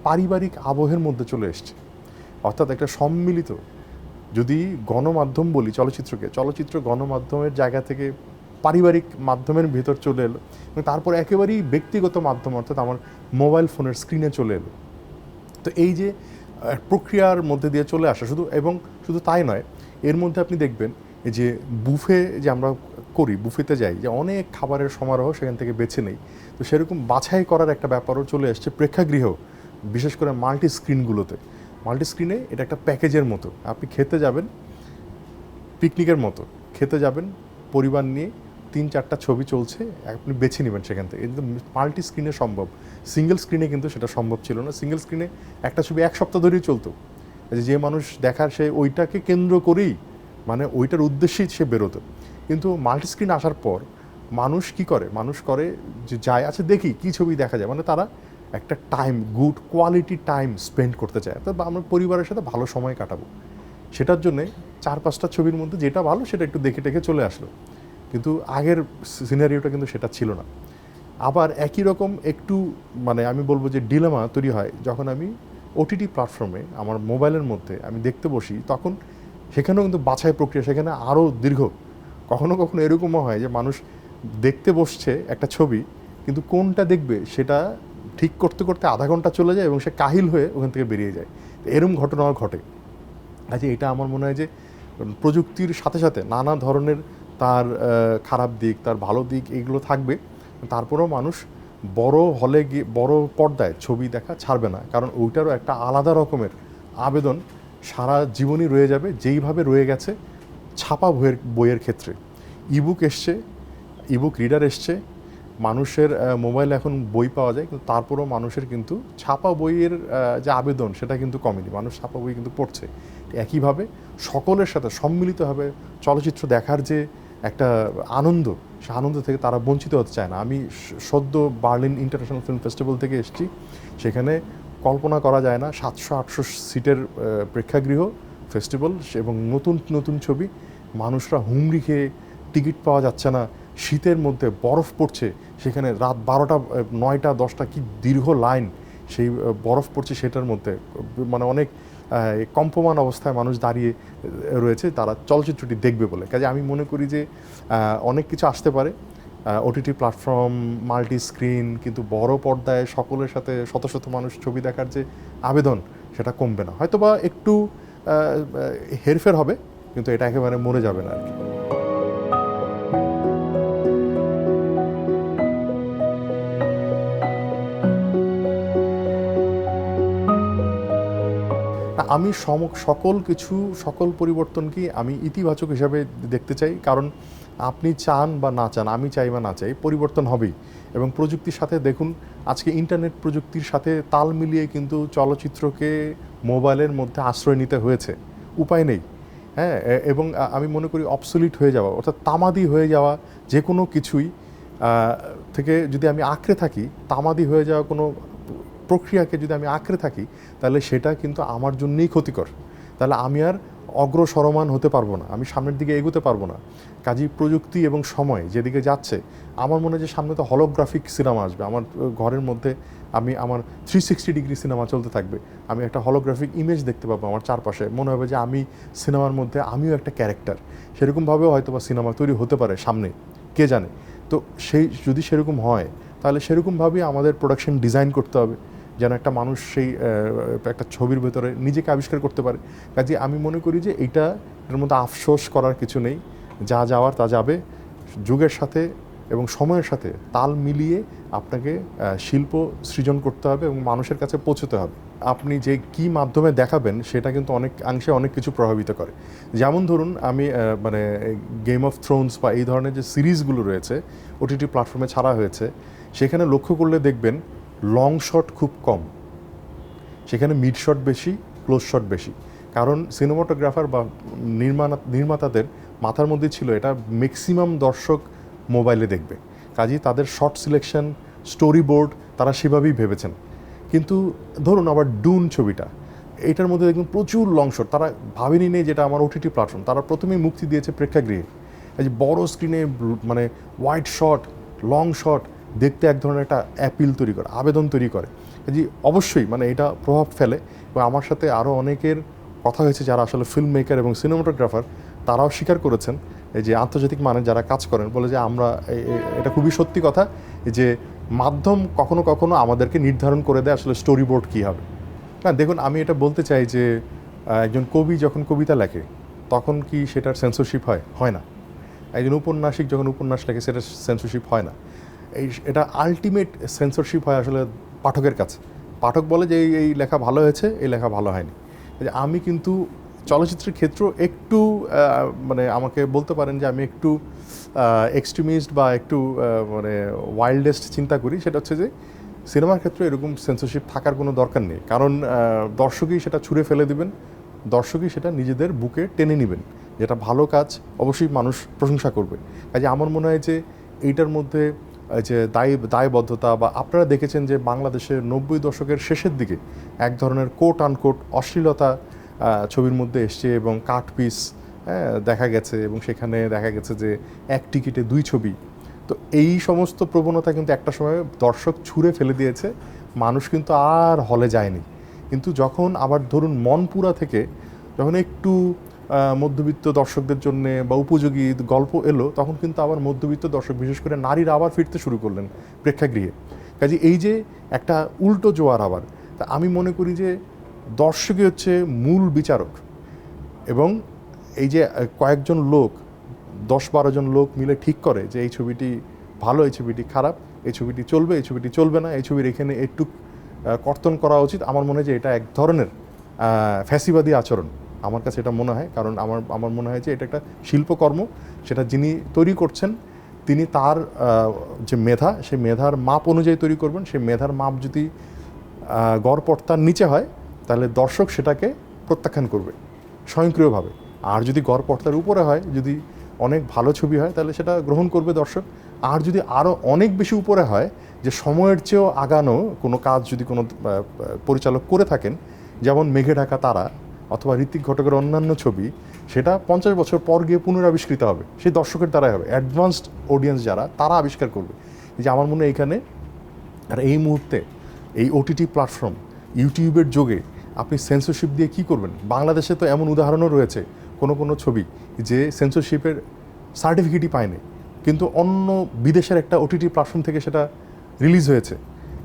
পারিবারিক আবহের মধ্যে চলে এসছে। অর্থাৎ একটা সম্মিলিত, যদি গণমাধ্যম বলি চলচ্চিত্রকে, চলচ্চিত্র গণমাধ্যমের জায়গা থেকে পারিবারিক মাধ্যমের ভেতর চলে এলো, এবং তারপর একেবারেই ব্যক্তিগত মাধ্যম, অর্থাৎ আমার মোবাইল ফোনের স্ক্রিনে চলে এলো। তো এই যে প্রক্রিয়ার মধ্যে দিয়ে চলে আসা, শুধু তাই নয়, এর মধ্যে আপনি দেখবেন যে বুফে যে আমরা করি, বুফেতে যাই, যে অনেক খাবারের সমারোহ সেখান থেকে বেছে নেই, তো সেরকম বাছাই করার একটা ব্যাপারও চলে আসছে প্রেক্ষাগৃহ, বিশেষ করে মাল্টি স্ক্রিনগুলোতে। মাল্টি স্ক্রিনে এটা একটা প্যাকেজের মতো, আপনি খেতে যাবেন, পিকনিকের মতো খেতে যাবেন পরিবার নিয়ে, 3-4টা ছবি চলছে, আপনি বেছে নেবেন সেখান থেকে। কিন্তু মাল্টি স্ক্রিনে সম্ভব, সিঙ্গেল স্ক্রিনে কিন্তু সেটা সম্ভব ছিল না। সিঙ্গেল স্ক্রিনে একটা ছবি 1 সপ্তাহ ধরেই চলতো, যে মানুষ দেখার সে ওইটাকে কেন্দ্র করেই, মানে ওইটার উদ্দেশ্যেই সে বেরোতো। কিন্তু মাল্টি স্ক্রিন আসার পর মানুষ কি করে, মানুষ করে যে যায়, আচ্ছা দেখি কী ছবি দেখা যায়, মানে তারা একটা time, good quality time spend করতে চায়। তো আমরা পরিবারের সাথে ভালো সময় কাটাবো, সেটার জন্যে 4-5টা ছবির মধ্যে যেটা ভালো সেটা একটু দেখে টেকে চলে আসলো। কিন্তু আগের সিনারিওটা কিন্তু সেটা ছিল না। আবার একই রকম একটু, মানে আমি বলবো যে ডিলেমা তৈরি হয় যখন আমি ওটিটি প্ল্যাটফর্মে আমার মোবাইলের মধ্যে আমি দেখতে বসি, তখন সেখানেও কিন্তু বাছাই প্রক্রিয়া সেখানে আরও দীর্ঘ। কখনো কখনো এরকমও হয় যে মানুষ দেখতে বসছে একটা ছবি, কিন্তু কোনটা দেখবে সেটা ঠিক করতে করতে আধা ঘন্টা চলে যায় এবং সে কাহিল হয়ে ওখান থেকে বেরিয়ে যায়। এরকম ঘটনাও ঘটে। আচ্ছা, এটা আমার মনে হয় যে প্রযুক্তির সাথে সাথে নানা ধরনের তার খারাপ দিক, তার ভালো দিক, এগুলো থাকবে। তারপরেও মানুষ বড় হলে গিয়ে বড় পর্দায় ছবি দেখা ছাড়বে না, কারণ ওইটারও একটা আলাদা রকমের আবেদন সারা জীবনই রয়ে যাবে যেইভাবে রয়ে গেছে ছাপা বইয়ের ক্ষেত্রে। ইবুক এসছে, ইবুক রিডার এসছে, মানুষের মোবাইলে এখন বই পাওয়া যায়, কিন্তু তারপরেও মানুষের কিন্তু ছাপা বইয়ের যে আবেদন সেটা কিন্তু কমেনি, মানুষ ছাপা বই কিন্তু পড়ছে। একইভাবে সকলের সাথে সম্মিলিতভাবে চলচ্চিত্র দেখার যে একটা আনন্দ, সে আনন্দ থেকে তারা বঞ্চিত হতে চায় না। আমি সদ্য বার্লিন ইন্টারন্যাশনাল ফিল্ম ফেস্টিভ্যাল থেকে এসেছি, সেখানে কল্পনা করা যায় না 700-800 সিটের প্রেক্ষাগৃহ ফেস্টিভ্যাল এবং নতুন নতুন ছবি, মানুষরা হুমড়ি খেয়ে টিকিট পাওয়া যাচ্ছে না, শীতের মধ্যে বরফ পড়ছে, সেখানে রাত 12টা 9টা 10টা কি দীর্ঘ লাইন, সেই বরফ পড়ছে সেটার মধ্যে, মানে অনেক কম্পমান অবস্থায় মানুষ দাঁড়িয়ে রয়েছে তারা চলচ্চিত্রটি দেখবে বলে। কাজে আমি মনে করি যে অনেক কিছু আসতে পারে, ওটিটি প্ল্যাটফর্ম, মাল্টি স্ক্রিন, কিন্তু বড় পর্দায় সকলের সাথে শত শত মানুষ ছবি দেখার যে আবেদন সেটা কমবে না, হয়তোবা একটু হেরফের হবে, কিন্তু এটা একেবারে মরে যাবে না আর কি। আমি সকল পরিবর্তনকেই আমি ইতিবাচক হিসাবে দেখতে চাই, কারণ আপনি চান বা না চান, আমি চাই বা না চাই, পরিবর্তন হবেই। এবং প্রযুক্তির সাথে দেখুন, আজকে ইন্টারনেট প্রযুক্তির সাথে তাল মিলিয়ে কিন্তু চলচ্চিত্রকে মোবাইলের মধ্যে আশ্রয় নিতে হয়েছে, উপায় নেই। হ্যাঁ, এবং আমি মনে করি অবসলিট হয়ে যাওয়া, অর্থাৎ তামাদি হয়ে যাওয়া যে কোনো কিছুই থেকে যদি আমি আঁকড়ে থাকি, তামাদি হয়ে যাওয়া কোনো প্রক্রিয়াকে যদি আমি আঁকড়ে থাকি, তাহলে সেটা কিন্তু আমার জন্যই ক্ষতিকর। তাহলে আমি আর অগ্রসরমান হতে পারবো না, আমি সামনের দিকে এগোতে পারবো না। কাজেই প্রযুক্তি এবং সময় যেদিকে যাচ্ছে, আমার মনে হয় যে সামনে তো হলোগ্রাফিক সিনেমা আসবে, আমার ঘরের মধ্যে আমার 360 ডিগ্রি সিনেমা চলতে থাকবে, আমি একটা হলোগ্রাফিক ইমেজ দেখতে পাবো আমার চারপাশে, মনে হবে যে আমি সিনেমার মধ্যে আমিও একটা ক্যারেক্টার। সেরকমভাবেও হয়তো বা সিনেমা তৈরি হতে পারে সামনে, কে জানে। তো যদি সেরকম হয়, তাহলে সেরকমভাবেই আমাদের প্রোডাকশন ডিজাইন করতে হবে, যেন একটা মানুষ সেই একটা ছবির ভেতরে নিজেকে আবিষ্কার করতে পারে। কাজে আমি মনে করি যে এটার মধ্যে আফসোস করার কিছু নেই, যা যাওয়ার তা যাবে। যুগের সাথে এবং সময়ের সাথে তাল মিলিয়ে আপনাকে শিল্প সৃজন করতে হবে এবং মানুষের কাছে পৌঁছতে হবে। আপনি যে কী মাধ্যমে দেখাবেন সেটা কিন্তু অনেকাংশে অনেক কিছু প্রভাবিত করে। যেমন ধরুন, আমি মানে গেম অফ থ্রোনস বা এই ধরনের যে সিরিজগুলো রয়েছে ওটিটি প্ল্যাটফর্মে ছাড়া হয়েছে, সেখানে লক্ষ্য করলে দেখবেন লং শট খুব কম, সেখানে মিড শট বেশি, ক্লোজ শট বেশি। কারণ সিনেমাটোগ্রাফার বা নির্মাতাদের মাথার মধ্যে ছিল এটা ম্যাক্সিমাম দর্শক মোবাইলে দেখবে, কাজেই তাদের শর্ট সিলেকশন, স্টোরি বোর্ড তারা সেভাবেই ভেবেছেন। কিন্তু ধরুন আবার ডুন ছবিটা, এইটার মধ্যে দেখুন প্রচুর লং শট, তারা ভাবেনি নেই যেটা আমার ওটিটি প্ল্যাটফর্ম, তারা প্রথমেই মুক্তি দিয়েছে প্রেক্ষাগৃহে। এই যে বড় স্ক্রিনে মানে ওয়াইড শট, লং শট দেখতে এক ধরনের একটা অ্যাপিল তৈরি করে, আবেদন তৈরি করে। যে অবশ্যই মানে এটা প্রভাব ফেলে। এবং আমার সাথে আরও অনেকের কথা হয়েছে যারা আসলে ফিল্ম মেকার এবং সিনেমাটোগ্রাফার, তারাও স্বীকার করেছেন, এই যে আন্তর্জাতিক মানে যারা কাজ করেন, বলে যে আমরা এটা খুবই সত্যি কথা যে মাধ্যম কখনো কখনো আমাদেরকে নির্ধারণ করে দেয় আসলে স্টোরি বোর্ড কী হবে। হ্যাঁ, দেখুন আমি এটা বলতে চাই যে একজন কবি যখন কবিতা লেখে তখন কি সেটার সেন্সরশিপ হয়? হয় না। একজন উপন্যাসিক যখন উপন্যাস লেখে সেটার সেন্সরশিপ হয় না। এটা আলটিমেট সেন্সরশিপ হয় আসলে পাঠকের কাছে। পাঠক বলে যে এই লেখা ভালো হয়েছে, এই লেখা ভালো হয়নি। আমি কিন্তু চলচ্চিত্রের ক্ষেত্র একটু মানে আমাকে বলতে পারেন যে আমি একটু এক্সট্রিমিস্ট বা একটু মানে ওয়াইল্ডেস্ট চিন্তা করি। সেটা হচ্ছে যে সিনেমার ক্ষেত্রে এরকম সেন্সরশিপ থাকার কোনো দরকার নেই, কারণ দর্শকই সেটা ছুঁড়ে ফেলে দিবেন, দর্শকই সেটা নিজেদের বুকে টেনে নেবেন। যেটা ভালো কাজ অবশ্যই মানুষ প্রশংসা করবে। কাজে আমার মনে হয় যে এইটার মধ্যে যে দায়বদ্ধতা, বা আপনারা দেখেছেন যে বাংলাদেশের 90 দশকের শেষের দিকে এক ধরনের কোট আনকোট অশ্লীলতা ছবির মধ্যে এসছে এবং কাট পিস দেখা গেছে, এবং সেখানে দেখা গেছে যে এক টিকিটে 2 ছবি। তো এই সমস্ত প্রবণতা কিন্তু একটা সময় দর্শক ছুঁড়ে ফেলে দিয়েছে, মানুষ কিন্তু আর হলে যায়নি। কিন্তু যখন আবার ধরুন মনপুরা থেকে যখন একটু মধ্যবিত্ত দর্শকদের জন্য বা উপযোগী গল্প এলো, তখন কিন্তু আবার মধ্যবিত্ত দর্শক, বিশেষ করে নারীরা আবার ফিরতে শুরু করলেন প্রেক্ষাগৃহে। কাজে এই যে একটা উল্টো জোয়ার আবার, তা আমি মনে করি যে দর্শকই হচ্ছে মূল বিচারক, এবং এই যে কয়েকজন লোক 10-12 জন লোক মিলে ঠিক করে যে এই ছবিটি ভালো, এই ছবিটি খারাপ, এই ছবিটি চলবে, এই ছবিটি চলবে না, এই ছবির এখানে একটু কর্তন করা উচিত, আমার মনে হয় যে এটা এক ধরনের ফ্যাসিবাদী আচরণ আমার কাছে এটা মনে হয়। কারণ আমার মনে হয় যে এটা একটা শিল্পকর্ম, সেটা যিনি তৈরি করছেন তিনি তার যে মেধা, সেই মেধার মাপ অনুযায়ী তৈরি করবেন। সেই মেধার মাপ যদি গড়পড়তার নিচে হয় তাহলে দর্শক সেটাকে প্রত্যাখ্যান করবে স্বয়ংক্রিয়ভাবে। আর যদি গড়পড়তার উপরে হয়, যদি অনেক ভালো ছবি হয়, তাহলে সেটা গ্রহণ করবে দর্শক। আর যদি আরও অনেক বেশি উপরে হয়, যে সময়ের চেয়েও আগানো কোনো কাজ যদি কোনো পরিচালক করে থাকেন, যেমন মেঘে ঢাকা তারা অথবা ঋত্বিক ঘটকের অন্যান্য ছবি, সেটা 50 বছর পর গিয়ে পুনরাবিষ্কৃত হবে, সেই দর্শকের দ্বারাই হবে। অ্যাডভান্সড অডিয়েন্স যারা, তারা আবিষ্কার করবে। যে আমার মনে হয় এখানে আর এই মুহূর্তে এই ওটিটি প্ল্যাটফর্ম ইউটিউবের যোগে আপনি সেন্সরশিপ দিয়ে কি করবেন? বাংলাদেশে তো এমন উদাহরণও রয়েছে কোনো ছবি যে সেন্সরশিপের সার্টিফিকেটই পায়নি, কিন্তু অন্য বিদেশের একটা ওটিটি প্ল্যাটফর্ম থেকে সেটা রিলিজ হয়েছে।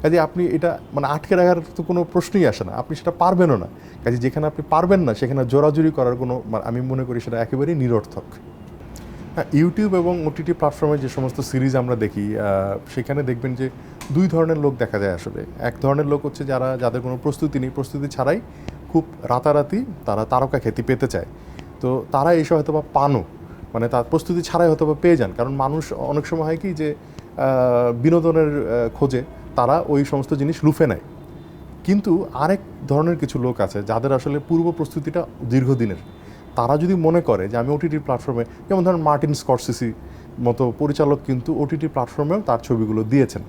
কাজে আপনি এটা মানে আটকে রাখার তো কোনো প্রশ্নই আসে না, আপনি সেটা পারবেনও না। কাজে যেখানে আপনি পারবেন না সেখানে জোরাজুরি করার কোনো, আমি মনে করি সেটা একেবারেই নিরর্থক। হ্যাঁ, ইউটিউব এবং ওটিটি প্ল্যাটফর্মে যে সমস্ত সিরিজ আমরা দেখি, সেখানে দেখবেন যে দুই ধরনের লোক দেখা যায় আসলে। এক ধরনের লোক হচ্ছে যাদের কোনো প্রস্তুতি নেই, প্রস্তুতি ছাড়াই খুব রাতারাতি তারা তারকা খ্যাতি পেতে চায়। তো তারা এসে হয়তো বা পানও, মানে তার প্রস্তুতি ছাড়াই হয়তো বা পেয়ে যান। কারণ মানুষ অনেক সময় হয় কি যে বিনোদনের খোঁজে তারা ওই সমস্ত জিনিস লুফে নেয়। কিন্তু আরেক ধরনের কিছু লোক আছে যাদের আসলে পূর্ব প্রস্তুতিটা দীর্ঘদিনের। তারা যদি মনে করে যে আমি ওটিটি প্ল্যাটফর্মে, যেমন ধরেন মার্টিন স্করসেসি মতো পরিচালক কিন্তু ওটিটি প্ল্যাটফর্মেও তার ছবিগুলো দিয়েছেন,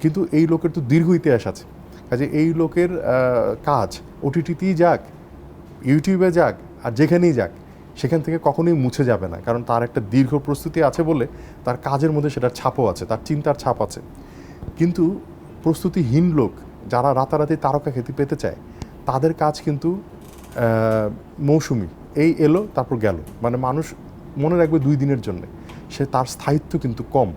কিন্তু এই লোকের তো দীর্ঘ ইতিহাস আছে। কাজে এই লোকের কাজ ওটিটিতেই যাক, ইউটিউবে যাক, আর যেখানেই যাক, সেখান থেকে কখনোই মুছে যাবে না। কারণ তার একটা দীর্ঘ প্রস্তুতি আছে বলে তার কাজের মধ্যে সেটার ছাপও আছে, তার চিন্তার ছাপ আছে। কিন্তু প্রস্তুতিহীন লোক যারা রাতারাতি তারকা খ্যাতি পেতে চায়, তাদের কাজ কিন্তু মৌসুমি, এই এলো তারপর গেল, মানে মানুষ মনে রাখবে 2 দিনের জন্যে, সে তার স্থায়িত্ব কিন্তু কম।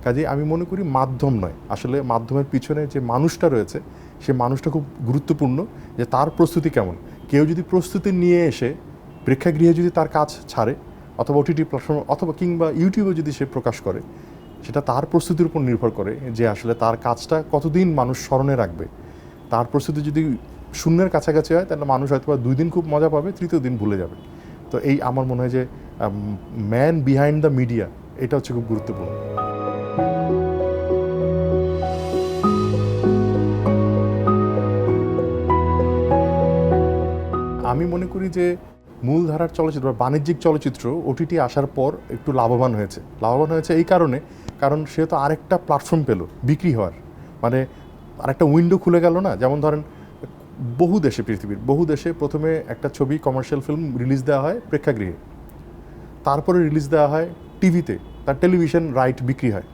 কাজেই আমি মনে করি মাধ্যম নয়, আসলে মাধ্যমের পিছনে যে মানুষটা রয়েছে সে মানুষটা খুব গুরুত্বপূর্ণ, যে তার প্রস্তুতি কেমন। কেউ যদি প্রস্তুতি নিয়ে এসে প্রেক্ষাগৃহে যদি তার কাজ ছাড়ে, অথবা ওটিটি প্ল্যাটফর্ম অথবা কিংবা ইউটিউবে যদি সে প্রকাশ করে, সেটা তার প্রস্তুতির উপর নির্ভর করে যে আসলে তার কাজটা কতদিন মানুষ স্মরণে রাখবে। তার প্রস্তুতি যদি শূন্যের কাছাকাছি হয়, তাহলে মানুষ হয়তো 2 দিন খুব মজা পাবে, 3য় দিন ভুলে যাবে। তো এই আমার মনে হয় যে ম্যান বিহাইন্ড দ্য মিডিয়া, এটা হচ্ছে খুব গুরুত্বপূর্ণ। আমি মনে করি যে মূলধারার চলচ্চিত্র বা বাণিজ্যিক চলচ্চিত্র ওটিটি আসার পর একটু লাভবান হয়েছে এই কারণ সে তো আরেকটা প্ল্যাটফর্ম পেল বিক্রি হওয়ার, মানে আরেকটা উইন্ডো খুলে গেল না। যেমন ধরেন পৃথিবীর বহু দেশে প্রথমে একটা ছবি, কমার্শিয়াল ফিল্ম রিলিজ দেওয়া হয় প্রেক্ষাগৃহে, তারপরে রিলিজ দেওয়া হয় টিভিতে, তার টেলিভিশন রাইট বিক্রি হয়,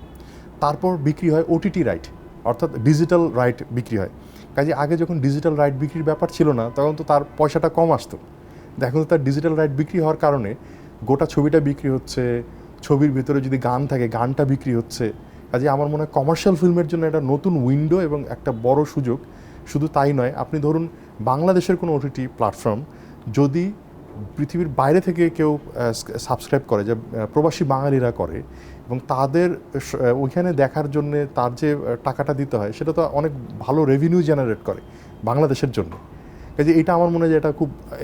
তারপর বিক্রি হয় ওটিটি রাইট, অর্থাৎ ডিজিটাল রাইট বিক্রি হয়। কাজে আগে যখন ডিজিটাল রাইট বিক্রির ব্যাপার ছিল না, তখন তো তার পয়সাটা কম আসতো। এখন তো তার ডিজিটাল রাইট বিক্রি হওয়ার কারণে গোটা ছবিটা বিক্রি হচ্ছে, ছবির ভিতরে যদি গান থাকে গানটা বিক্রি হচ্ছে। কাজে আমার মনে হয় কমার্শিয়াল ফিল্মের জন্য একটা নতুন উইন্ডো এবং একটা বড় সুযোগ। শুধু তাই নয়, আপনি ধরুন বাংলাদেশের কোনো ওটিটি প্ল্যাটফর্ম যদি পৃথিবীর বাইরে থেকে কেউ সাবস্ক্রাইব করে, যে প্রবাসী বাঙালিরা করে, এবং তাদের ওইখানে দেখার জন্যে তার যে টাকাটা দিতে হয়, সেটা তো অনেক ভালো রেভিনিউ জেনারেট করে বাংলাদেশের জন্য। কাজে এটা আমার মনে হয় যে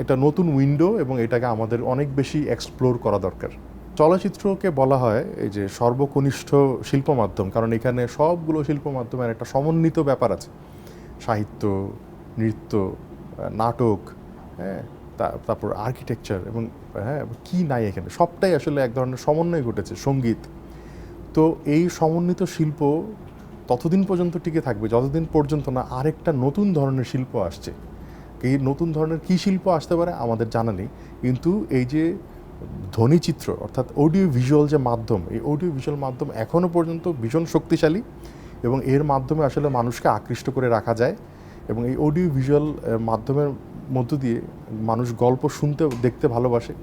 এটা নতুন উইন্ডো, এবং এটাকে আমাদের অনেক বেশি এক্সপ্লোর করা দরকার। চলচ্চিত্রকে বলা হয় এই যে সর্বকনিষ্ঠ শিল্প মাধ্যম, কারণ এখানে সবগুলো শিল্প মাধ্যমের একটা সমন্বিত ব্যাপার আছে। সাহিত্য, নৃত্য, নাটক, হ্যাঁ, তারপর আর্কিটেকচার, এবং হ্যাঁ কি নাই এখানে, সবটাই আসলে এক ধরনের সমন্বয় ঘটেছে, সঙ্গীত। তো এই সমন্বিত শিল্প ততদিন পর্যন্ত টিকে থাকবে যতদিন পর্যন্ত না আরেকটা নতুন ধরনের শিল্প আসছে। এই নতুন ধরনের কী শিল্প আসতে পারে আমাদের জানা নেই, কিন্তু এই যে ধ্বনিচিত্র অর্থাৎ অডিও ভিজুয়াল যে মাধ্যম, এই অডিও ভিজুয়াল মাধ্যম এখনও পর্যন্ত ভীষণ শক্তিশালী, এবং এর মাধ্যমে আসলে মানুষকে আকৃষ্ট করে রাখা যায়। এবং এই অডিও ভিজুয়াল মাধ্যমের মধ্য দিয়ে মানুষ গল্প শুনতে দেখতে ভালোবাসে।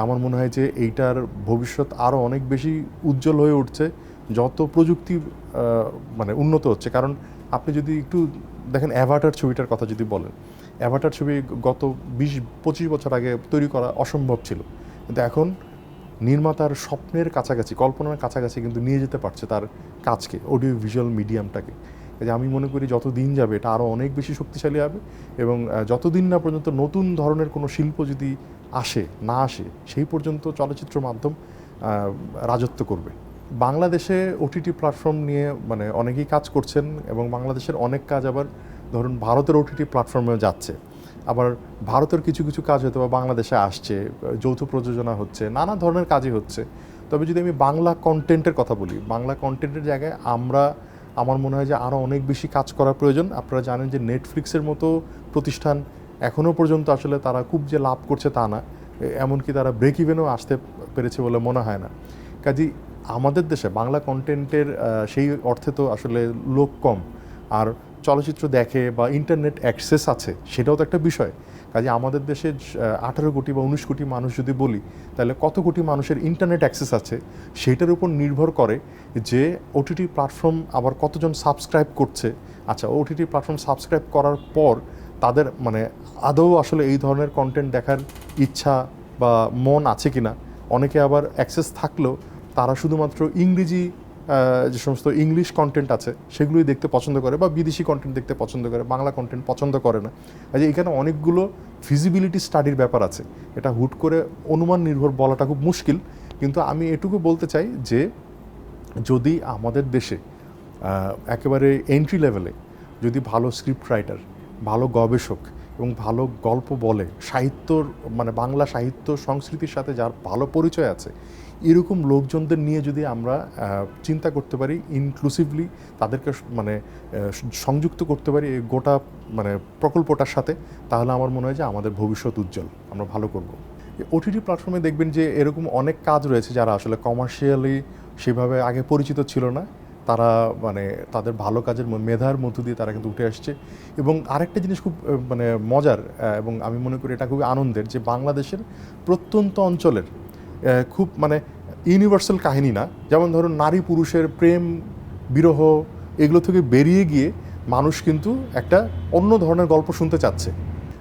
আমার মনে হয় যে এইটার ভবিষ্যৎ আরও অনেক বেশি উজ্জ্বল হয়ে উঠছে যত প্রযুক্তি মানে উন্নত হচ্ছে। কারণ আপনি যদি একটু দেখেন, অ্যাভাটার ছবিটার কথা যদি বলেন, অ্যাভাটার ছবি গত 20-25 বছর আগে তৈরি করা অসম্ভব ছিল, কিন্তু এখন নির্মাতার স্বপ্নের কাছাকাছি, কল্পনার কাছাকাছি কিন্তু নিয়ে যেতে পারছে তার কাজকে, অডিও ভিজুয়াল মিডিয়ামটাকে। যে আমি মনে করি যত দিন যাবে এটা আরও অনেক বেশি শক্তিশালী হবে এবং যতদিন না পর্যন্ত নতুন ধরনের কোনো শিল্প যদি না আসে সেই পর্যন্ত চলচ্চিত্র মাধ্যম রাজত্ব করবে। বাংলাদেশে ওটিটি প্ল্যাটফর্ম নিয়ে মানে অনেকেই কাজ করছেন এবং বাংলাদেশের অনেক কাজ আবার ধরুন ভারতের ওটিটি প্ল্যাটফর্মেও যাচ্ছে, আবার ভারতের কিছু কিছু কাজ হয়তো বা বাংলাদেশে আসছে, যৌথ প্রযোজনা হচ্ছে, নানা ধরনের কাজই হচ্ছে। তবে যদি আমি বাংলা কন্টেন্টের কথা বলি, বাংলা কন্টেন্টের জায়গায় আমার মনে হয় যে আরও অনেক বেশি কাজ করা প্রয়োজন। আপনারা জানেন যে নেটফ্লিক্সের মতো প্রতিষ্ঠান এখনও পর্যন্ত আসলে তারা খুব যে লাভ করছে তা না, এমনকি তারা ব্রেক ইভেনও আসতে পেরেছে বলে মনে হয় না। কাজেই আমাদের দেশে বাংলা কন্টেন্টের সেই অর্থে তো আসলে লোক কম, আর চলচ্চিত্র দেখে বা ইন্টারনেট অ্যাক্সেস আছে সেটাও তো একটা বিষয়। কাজে আমাদের দেশে 18 কোটি বা 19 কোটি মানুষ যদি বলি, তাহলে কত কোটি মানুষের ইন্টারনেট অ্যাক্সেস আছে সেটার উপর নির্ভর করে যে ওটিটি প্ল্যাটফর্ম আবার কতজন সাবস্ক্রাইব করছে। আচ্ছা, ওটিটি প্ল্যাটফর্ম সাবস্ক্রাইব করার পর তাদের মানে আদৌ আসলে এই ধরনের কন্টেন্ট দেখার ইচ্ছা বা মন আছে কি না। অনেকে আবার অ্যাক্সেস থাকলেও তারা শুধুমাত্র ইংরেজি যে সমস্ত ইংলিশ কন্টেন্ট আছে সেগুলোই দেখতে পছন্দ করে বা বিদেশি কন্টেন্ট দেখতে পছন্দ করে, বাংলা কন্টেন্ট পছন্দ করে না। কাজে এখানে অনেকগুলো ফিজিবিলিটি স্টাডির ব্যাপার আছে, এটা হুট করে অনুমান নির্ভর বলাটা খুব মুশকিল। কিন্তু আমি এটুকু বলতে চাই যে যদি আমাদের দেশে একেবারে এন্ট্রি লেভেলে যদি ভালো স্ক্রিপ্ট রাইটার, ভালো গবেষক এবং ভালো গল্প বলে, সাহিত্যর মানে বাংলা সাহিত্য সংস্কৃতির সাথে যার ভালো পরিচয় আছে, এরকম লোকজনদের নিয়ে যদি আমরা চিন্তা করতে পারি, ইনক্লুসিভলি তাদেরকে মানে সংযুক্ত করতে পারি এই গোটা মানে প্রকল্পটার সাথে, তাহলে আমার মনে হয় যে আমাদের ভবিষ্যৎ উজ্জ্বল, আমরা ভালো করব। ওটিটি প্ল্যাটফর্মে দেখবেন যে এরকম অনেক কাজ রয়েছে যারা আসলে কমার্শিয়ালি সেভাবে আগে পরিচিত ছিল না, তারা মানে তাদের ভালো কাজের মেধার মধ্য দিয়ে তারা কিন্তু উঠে আসছে। এবং আরেকটা জিনিস খুব মানে মজার এবং আমি মনে করি এটা খুবই আনন্দের, যে বাংলাদেশের প্রত্যন্ত অঞ্চলের খুব মানে ইউনিভার্সাল কাহিনী না, যেমন ধরুন নারী পুরুষের প্রেম বিরহ এগুলো থেকে বেরিয়ে গিয়ে মানুষ কিন্তু একটা অন্য ধরনের গল্প শুনতে চাচ্ছে।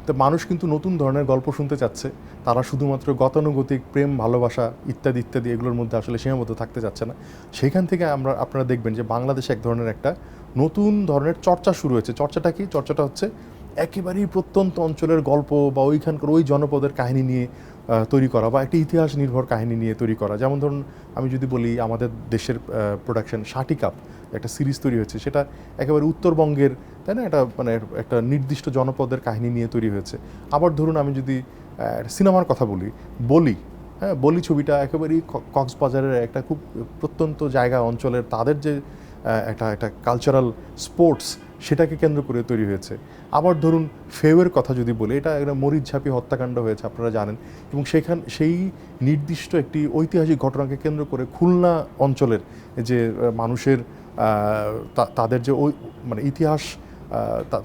তো মানুষ কিন্তু নতুন ধরনের গল্প শুনতে চাচ্ছে, তারা শুধুমাত্র গতানুগতিক প্রেম ভালোবাসা ইত্যাদি ইত্যাদি এগুলোর মধ্যে আসলে সীমাবদ্ধ থাকতে চাচ্ছে না। সেইখান থেকে আপনারা দেখবেন যে বাংলাদেশে এক ধরনের একটা নতুন ধরনের চর্চা শুরু হয়েছে। চর্চাটা কি? চর্চাটা হচ্ছে একেবারেই প্রত্যন্ত অঞ্চলের গল্প বা ওইখানকার ওই জনপদের কাহিনী নিয়ে তৈরি করা বা একটা ইতিহাস নির্ভর কাহিনী নিয়ে তৈরি করা। যেমন ধরুন আমি যদি বলি আমাদের দেশের প্রোডাকশন ষাটি কাপ একটা সিরিজ তৈরি হয়েছে, সেটা একেবারে উত্তরবঙ্গের, তাই না, এটা মানে একটা নির্দিষ্ট জনপদের কাহিনী নিয়ে তৈরি হয়েছে। আবার ধরুন আমি যদি সিনেমার কথা বলি হ্যাঁ, বলি ছবিটা একেবারেই কক্সবাজারের একটা খুব প্রত্যন্ত জায়গা অঞ্চলের তাদের যে একটা কালচারাল স্পোর্টস সেটাকে কেন্দ্র করে তৈরি হয়েছে। আবার ধরুন ফেউয়ের কথা যদি বলি, এটা একটা মরিচঝাঁপি হত্যাকাণ্ড হয়েছে আপনারা জানেন, এবং সেই নির্দিষ্ট একটি ঐতিহাসিক ঘটনাকে কেন্দ্র করে খুলনা অঞ্চলের যে মানুষের তাদের যে ওই মানে ইতিহাস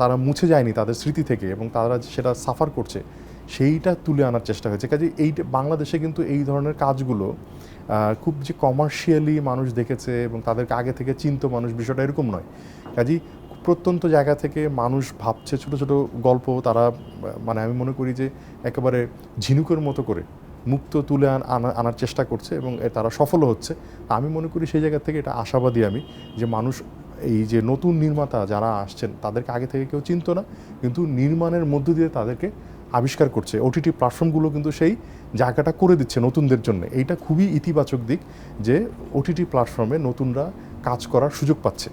তারা মুছে যায়নি তাদের স্মৃতি থেকে, এবং তারা সেটা সাফার করছে, সেইটা তুলে আনার চেষ্টা হয়েছে। কাজে বাংলাদেশে কিন্তু এই ধরনের কাজগুলো খুব যে কমার্শিয়ালি মানুষ দেখেছে এবং তাদেরকে আগে থেকে চিনতো মানুষ, বিষয়টা এরকম নয়। কাজেই প্রত্যন্ত জায়গা থেকে মানুষ ভাবছে ছোট ছোট গল্প, তারা মানে আমি মনে করি যে একেবারে ঝিনুকের মতো করে মুক্ত তুলে আনার চেষ্টা করছে এবং তারা সফল হচ্ছে। আমি মনে করি সেই জায়গা থেকে এটা আশাবাদী আমি, যে মানুষ এই যে নতুন নির্মাতা যারা আসছেন তাদেরকে আগে থেকে কেউ চিনতো না, কিন্তু নির্মাণের মধ্য দিয়ে তাদেরকে আবিষ্কার করছে। ওটিটি প্ল্যাটফর্মগুলো কিন্তু সেই জায়গাটা করে দিচ্ছে নতুনদের জন্য। এইটা খুবই ইতিবাচক দিক যে ওটিটি প্ল্যাটফর্মে নতুনরা কাজ করার সুযোগ পাচ্ছে।